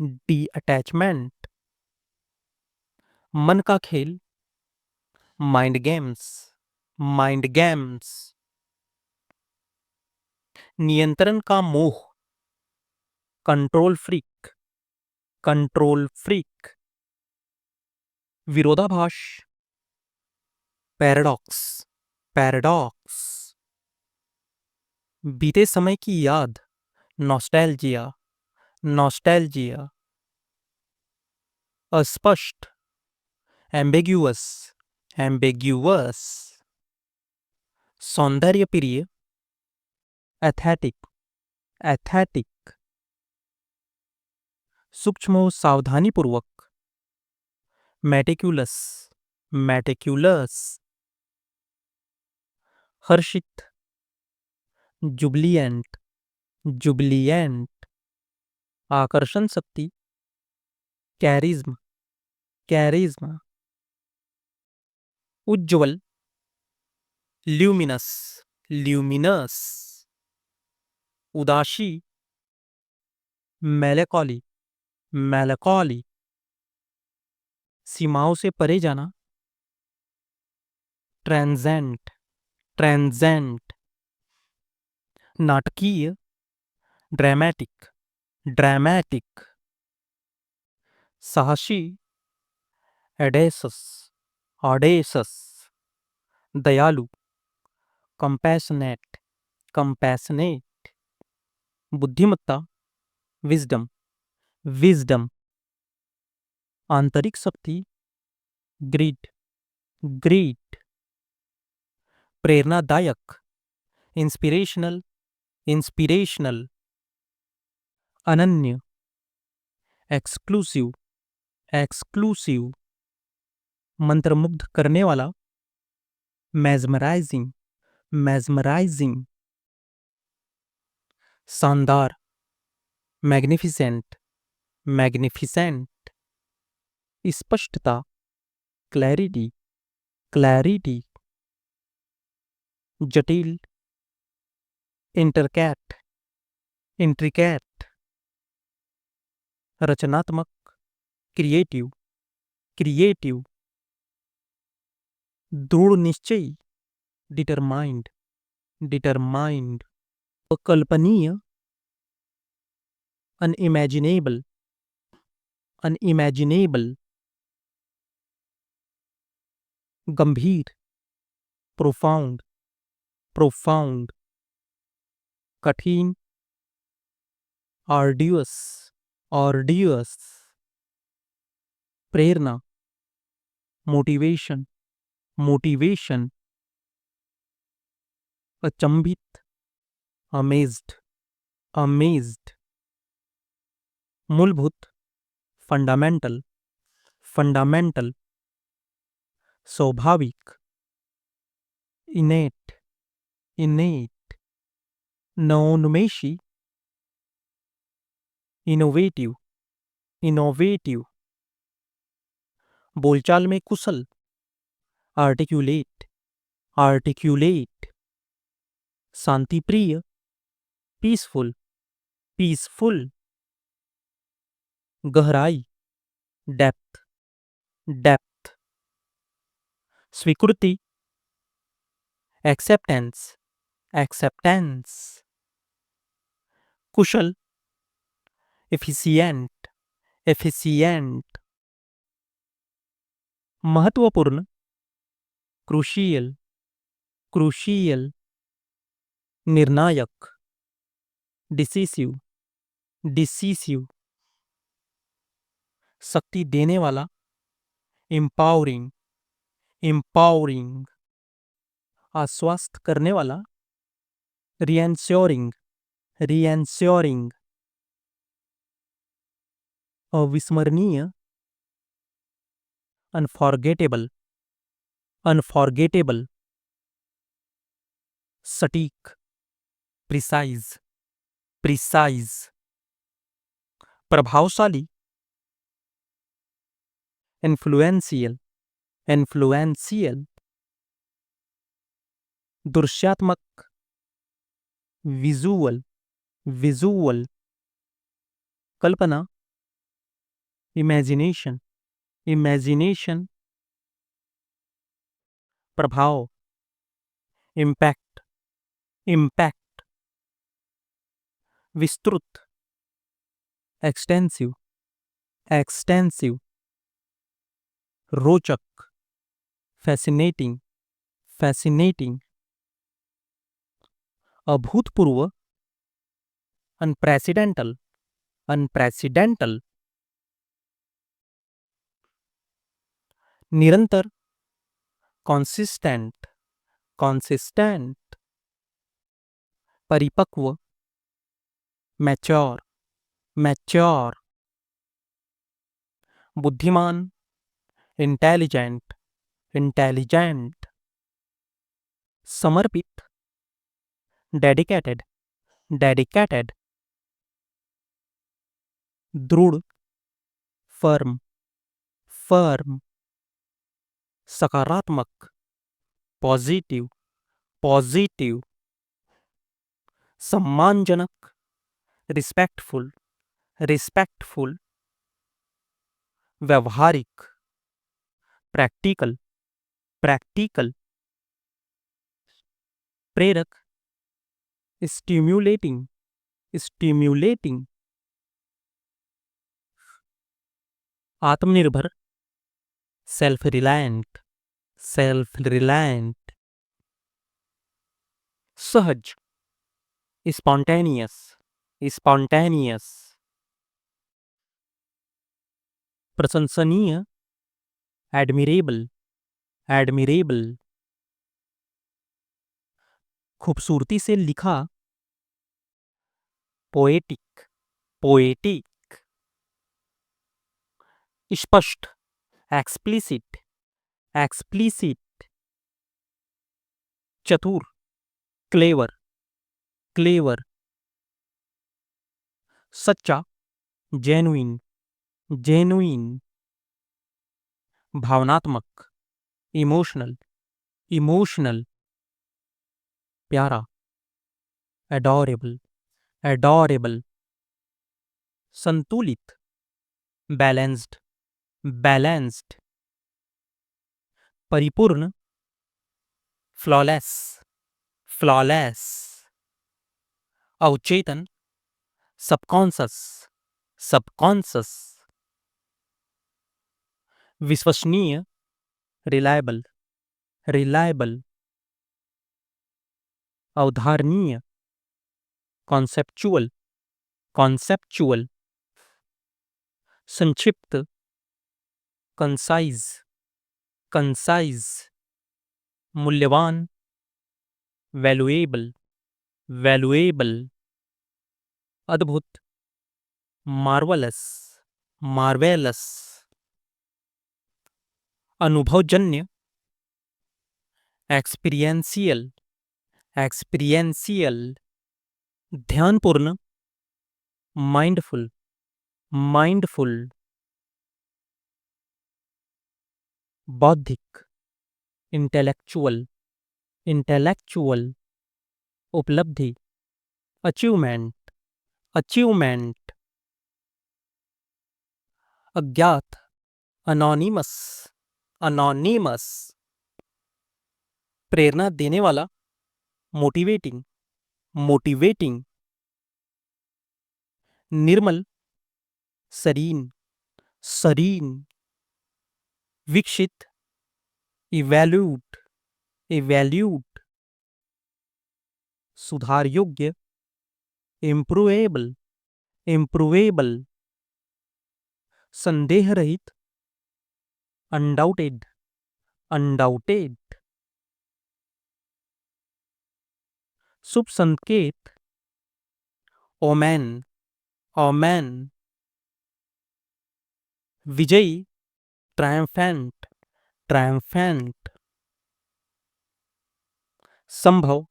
डी-अटैचमेंट, मन का खेल, माइंड गेम्स, माइंड गेम्स, नियंत्रण का मोह, कंट्रोल फ्रीक, कंट्रोल फ्रीक, विरोधाभास, पैराडॉक्स, पैराडॉक्स, बीते समय की याद, नॉस्टैल्जिया, नॉस्टैल्जिया, अस्पष्ट, एम्बिग्युअस, एम्बिग्युअस, सौंदर्य प्रिय, एथेटिक, एथेटिक, सूक्ष्म और सावधानीपूर्वक, मेटिक्युलस, मेटिक्युलस, हर्षित, जुबिलिएंट, जुबिलिएंट, आकर्षण शक्ति, कैरिज्म, कैरिज्म, उज्ज्वल, ल्यूमिनस, ल्यूमिनस, उदासी, मेलेकॉली, मेलेकॉली, सीमाओं से परे जाना, ट्रांजेंट, ट्रांजेंट, नाटकीय, ड्रामेटिक, ड्रामेटिक, साहसी, एडेसस, ऑडेसस, दयालु, कंपैशनेट, कंपैशनेट, बुद्धिमत्ता, विजडम, विजडम, आंतरिक शक्ति, ग्रीड, ग्रीड, प्रेरणादायक, इंस्पिरेशनल, इंस्पिरेशनल, अनन्य, एक्सक्लूसिव, एक्सक्लूसिव, मंत्रमुग्ध करने वाला, मैजमराइजिंग, मैजमराइजिंग, शानदार, मैग्निफिसेंट, मैग्निफिसेंट, स्पष्टता, क्लैरिटी, क्लैरिटी, जटिल, इंटरकैट, इंट्रिकैट, रचनात्मक, क्रिएटिव, क्रिएटिव, दृढ़ निश्चयी, डिटरमाइंड, डिटरमाइंड, अकल्पनीय, अनइमेजिनेबल, अनइमेजिनेबल, गंभीर, प्रोफाउंड, प्रोफाउंड, कठिन, आर्ड्यूअस, आर्ड्यूअस, प्रेरणा, मोटिवेशन, मोटिवेशन, अचंभित, अमेज्ड, अमेज्ड, मूलभूत, फंडामेंटल, फंडामेंटल, स्वाभाविक, इनेट, इनेट, नवोन्मेषी, इनोवेटिव, इनोवेटिव, बोलचाल में कुशल, आर्टिक्यूलेट, आर्टिक्यूलेट, शांतिप्रिय, पीसफुल, पीसफुल, गहराई, डेप्थ, डेप्थ, स्वीकृति, एक्सेप्टेंस, एक्सेप्टेंस, कुशल, एफिशिएंट, एफिशिएंट, महत्वपूर्ण, क्रूशियल, क्रूशियल, निर्णायक, डिसिसिव, डिसिसिव, शक्ति देने वाला, एम्पावरिंग, एम्पावरिंग, आश्वस्त करने वाला, रिएंश्योरिंग, रिएंश्योरिंग, अविस्मरणीय, अनफॉरगेटेबल, अनफॉरगेटेबल, सटीक, प्रिसाइज, प्रिसाइज, प्रभावशाली, इन्फ्लुएंशियल, इन्फ्लुएंशियल, दृश्यात्मक, विजुअल, विजुअल, कल्पना, इमेजिनेशन, इमेजिनेशन, प्रभाव, इम्पैक्ट, इम्पैक्ट, विस्तृत, एक्सटेंसिव, एक्सटेंसिव, रोचक, फैसिनेटिंग, फैसिनेटिंग, अभूतपूर्व, अनप्रेसिडेंटल, अनप्रेसिडेंटल, निरंतर, कॉन्सिस्टेंट, कॉन्सिस्टेंट, परिपक्व, मैच्योर, मैच्योर, बुद्धिमान, इंटेलिजेंट, इंटेलिजेंट, समर्पित, डेडिकेटेड, डेडिकेटेड, दृढ़, फर्म, फर्म, सकारात्मक, पॉजिटिव, पॉजिटिव, सम्मानजनक, रिस्पेक्टफुल, रिस्पेक्टफुल, व्यवहारिक, प्रैक्टिकल, प्रैक्टिकल, प्रेरक, स्टिम्युलेटिंग, स्टिम्युलेटिंग, आत्मनिर्भर, सेल्फ रिलायंट, सेल्फ रिलायंट, सहज, स्पॉन्टेनियस, स्पॉन्टेनियस, प्रशंसनीय, एडमिरेबल, एडमिरेबल, खूबसूरती से लिखा, पोएटिक, पोएटिक, स्पष्ट, एक्सप्लिसिट, एक्सप्लिसिट, चतुर, क्लेवर, क्लेवर, सच्चा, जेन्युइन, जेन्युइन, भावनात्मक, इमोशनल, इमोशनल, प्यारा, एडोरेबल, एडोरेबल, संतुलित, बैलेंस्ड, बैलेंस्ड, परिपूर्ण, फ्लॉलेस, फ्लॉलेस, अवचेतन, सबकॉन्सस, सबकॉन्सस, विश्वसनीय, रिलायबल, रिलायबल, अवधारणीय, कॉन्सेप्चुअल, कॉन्सेप्चुअल, संक्षिप्त, कंसाइज, कंसाइज, मूल्यवान, वैल्यूएबल, वैल्यूएबल, अद्भुत, मार्वलस, मार्वेलस, अनुभवजन्य, एक्सपीरियंशियल, एक्सपीरियंशियल, ध्यानपूर्ण, माइंडफुल, माइंडफुल, बौद्धिक, इंटेलेक्चुअल, इंटेलेक्चुअल, उपलब्धि, अचीवमेंट, अचीवमेंट, अज्ञात, अनोनिमस, अनोनिमस, प्रेरणा देने वाला, मोटिवेटिंग, मोटिवेटिंग, निर्मल, सरीन, सरीन, विकसित, इवैल्यूट, इवैल्यूट, सुधार योग्य, इम्प्रूवेबल, इम्प्रूवेबल, संदेह रहित, अनडाउटेड, अनडाउटेड, शुभ संकेत, ओमेन, ओमेन, विजयी, ट्रायम्फेंट, ट्रायम्फेंट, संभव,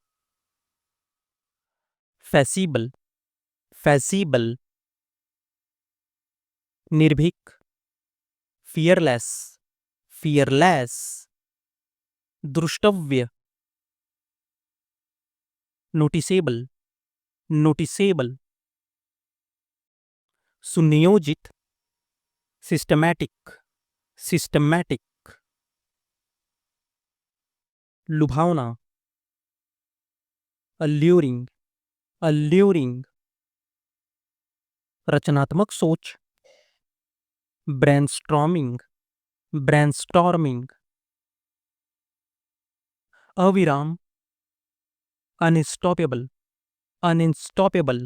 फैसिबल, फैसिबल, निर्भीक, फियरलेस, फियरलेस, दृष्टव्य, नोटिसेबल, नोटिसेबल, सुनियोजित, सिस्टमैटिक, सिस्टमैटिक, लुभावना, अल्यूरिंग, अल्यूरिंग, रचनात्मक सोच, ब्रेनस्टॉर्मिंग, ब्रेनस्टॉर्मिंग, अविराम, अनस्टॉपेबल, अनस्टॉपेबल,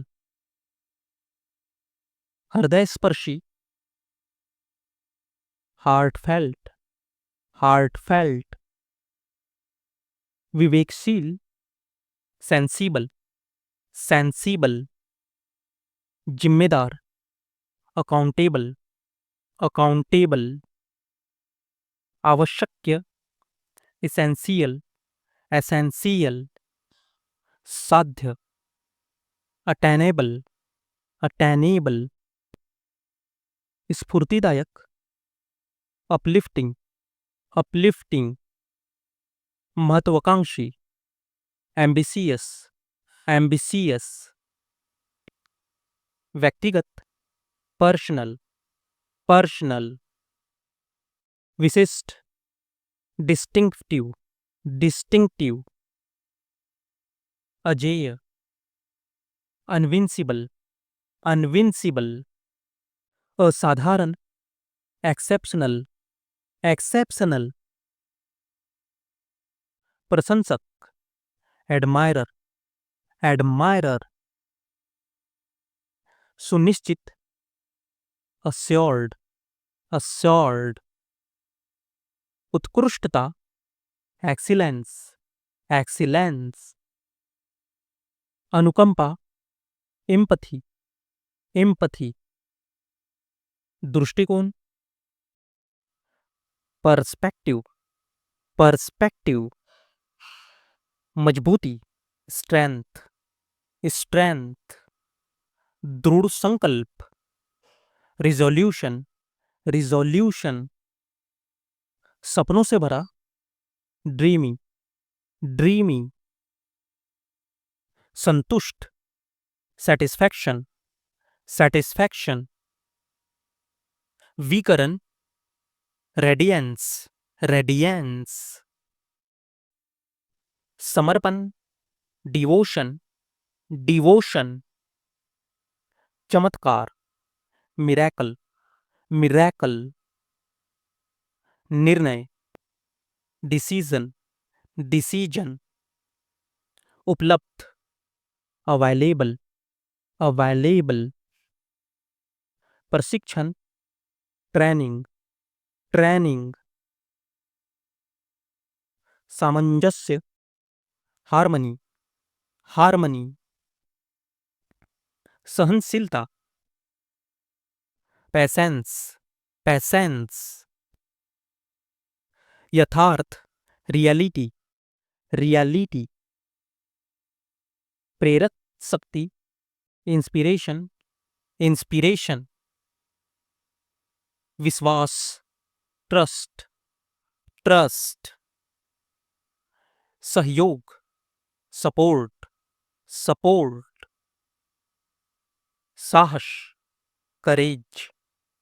हृदयस्पर्शी, हार्टफेल्ट, हार्टफेल्ट, विवेकशील, सेंसिबल, सेंसिबल, जिम्मेदार, अकाउंटेबल, अकाउंटेबल, आवश्यक, एसेंशियल, एसेंशियल, साध्य, अटेनेबल, अटेनेबल, स्फूर्तिदायक, अपलिफ्टिंग, अपलिफ्टिंग, महत्वाकांक्षी, एम्बिशियस, एम्बिशियस, व्यक्तिगत, पर्सनल, पर्सनल, विशिष्ट, डिस्टिंक्टिव, डिस्टिंक्टिव, अजेय, अनविंसिबल, अनविंसिबल, असाधारण, एक्सेप्शनल, एक्सेप्शनल, प्रशंसक, एडमायरर, एडमायरर, सुनिश्चित, अस्योर्ड, अस्योर्ड, उत्कृष्टता, एक्सीलेंस, एक्सीलेंस, अनुकंपा, एम्पथी, एम्पथी, दृष्टिकोण, पर्सपेक्टिव, पर्सपेक्टिव, मजबूती, स्ट्रेंथ, स्ट्रेंथ, दृढ़ संकल्प, रिजोल्यूशन, रिजोल्यूशन, सपनों से भरा, ड्रीमी, ड्रीमी, संतुष्ट, सेटिस्फैक्शन, सेटिस्फैक्शन, विकरण, रेडियंस, रेडियंस, समर्पण, डिवोशन, डिवोशन, चमत्कार, मिरेकल, मिरेकल, निर्णय, डिसीजन, डिसीजन, उपलब्ध, अवेलेबल, अवेलेबल, प्रशिक्षण, ट्रेनिंग, ट्रेनिंग, सामंजस्य, हार्मनी, हार्मनी, सहनशीलता, पैसेंस, पैसेंस, यथार्थ, रियलिटी, रियलिटी, प्रेरक शक्ति, इंस्पिरेशन, इंस्पिरेशन, विश्वास, ट्रस्ट, ट्रस्ट, सहयोग, सपोर्ट, सपोर्ट, साहस, करेज,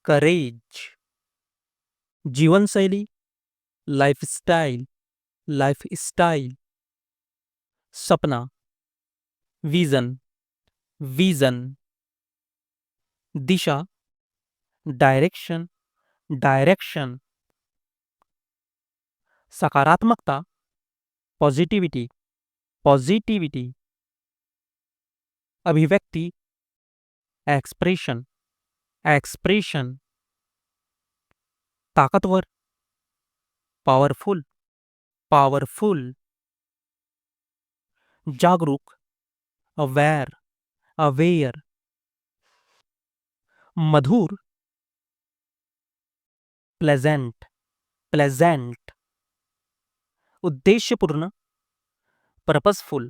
करेज, जीवन शैली, लाइफस्टाइल, लाइफस्टाइल, सपना, विजन, विजन, दिशा, डायरेक्शन, डायरेक्शन, सकारात्मकता, पॉजिटिविटी, पॉजिटिविटी, अभिव्यक्ति, एक्सप्रेशन, एक्सप्रेशन, ताकतवर, पावरफुल, पावरफुल, जागरूक, अवेयर, अवेयर, मधुर, प्लेजेंट, प्लेजेंट, उद्देश्यपूर्ण, पर्पसफुल,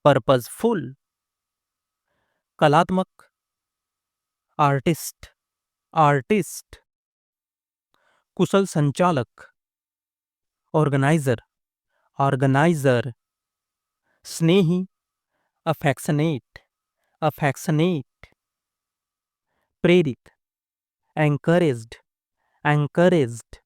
पर्पसफुल, कलात्मक, आर्टिस्ट, आर्टिस्ट, कुशल संचालक, ऑर्गेनाइजर, ऑर्गेनाइजर, स्नेही, अफेक्शनेट, अफेक्शनेट, प्रेरित, एंकरेज्ड, एंकरेज्ड,